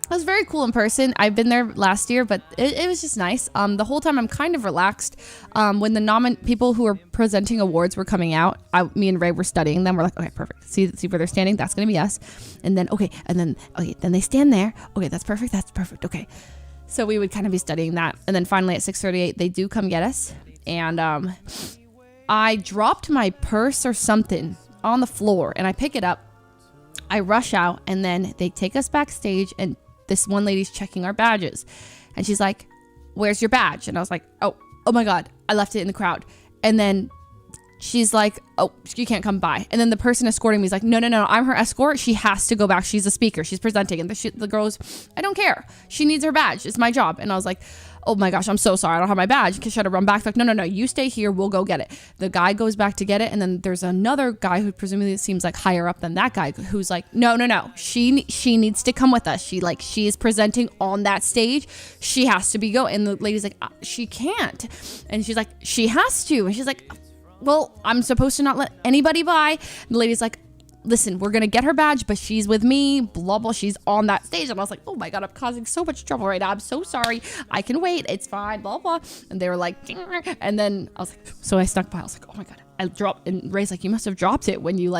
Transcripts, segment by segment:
It was very cool in person. I've been there last year, but it was just nice. The whole time I'm kind of relaxed. When the people who were presenting awards were coming out, me and Ray were studying them. We're like, okay, perfect. See where they're standing. That's gonna be us. And then then they stand there. Okay, that's perfect. That's perfect. Okay. So we would kind of be studying that, and then finally at 6:38 they do come get us, and I dropped my purse or something on the floor, and I pick it up. I rush out, and then they take us backstage, and this one lady's checking our badges, and she's like, "Where's your badge?" And I was like, oh my God, I left it in the crowd. And then she's like, "Oh, you can't come by." And then the person escorting me is like, no, I'm her escort. She has to go back. She's a speaker. She's presenting. And the girl goes, "I don't care. She needs her badge. It's my job." And I was like, "Oh my gosh, I'm so sorry. I don't have my badge." Because she had to run back. Like, no, you stay here. We'll go get it. The guy goes back to get it. And then there's another guy who presumably seems like higher up than that guy, who's like, no. She needs to come with us. She is presenting on that stage. She has to be go. And the lady's like, "She can't." And she's like, "She has to." And she's like, "Well, I'm supposed to not let anybody by." And the lady's like, "Listen, we're gonna get her badge, but she's with me, blah blah, she's on that stage." And I was like, "Oh my God, I'm causing so much trouble right now. I'm so sorry. I can wait. It's fine, blah blah." And they were like, and then I was like, so I stuck by. I was like, "Oh my God, I dropped." And Ray's like, "You must have dropped it when you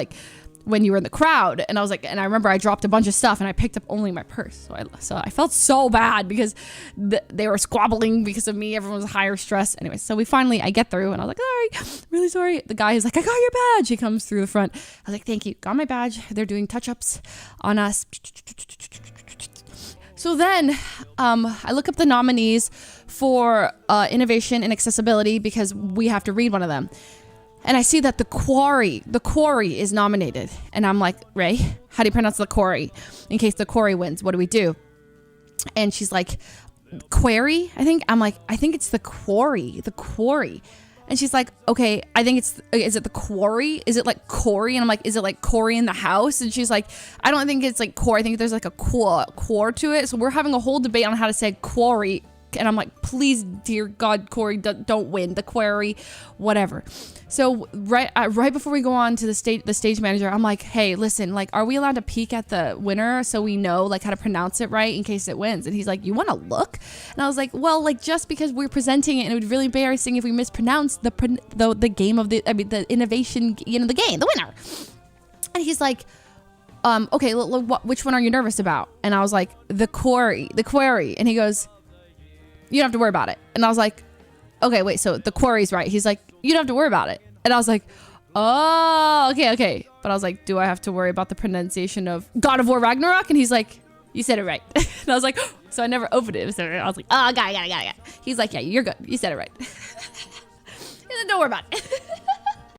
were in the crowd." And I was like, and I remember I dropped a bunch of stuff, and I picked up only my purse. So I felt so bad because they were squabbling because of me. Everyone was higher stress. Anyway, so I get through, and I was like, "Sorry, really sorry." The guy is like, "I got your badge." He comes through the front. I was like, "Thank you. Got my badge." They're doing touch-ups on us. So then I look up the nominees for innovation and accessibility because we have to read one of them. And I see that the quarry is nominated. And I'm like, "Ray, how do you pronounce the quarry? In case the quarry wins, what do we do?" And she's like, "Query, I think." I'm like, "I think it's the quarry. And she's like, "Okay, I think is it the quarry? Is it like Corey?" And I'm like, "Is it like Corey in the house?" And she's like, "I don't think it's like core. I think there's like a core to it." So we're having a whole debate on how to say quarry. And I'm like, "Please, dear God, Corey, don't win the quarry, whatever." So right before we go on to the stage manager, I'm like, "Hey, listen, like, are we allowed to peek at the winner so we know like how to pronounce it right in case it wins?" And he's like, "You want to look?" And I was like, "Well, like, just because we're presenting it, and it would be really embarrassing if we mispronounce the game of the innovation, the game, the winner." And he's like, "Okay, which one are you nervous about?" And I was like, the quarry." And he goes, "You don't have to worry about it." And I was like, "Okay, wait, so the quarry's right." He's like, "You don't have to worry about it." And I was like, "Oh, okay." But I was like, "Do I have to worry about the pronunciation of God of War Ragnarok?" And he's like, "You said it right." And I was like, so I never opened it. So I was like, "Oh, got it. He's like, "Yeah, you're good. You said it right." He said, "Don't worry about it."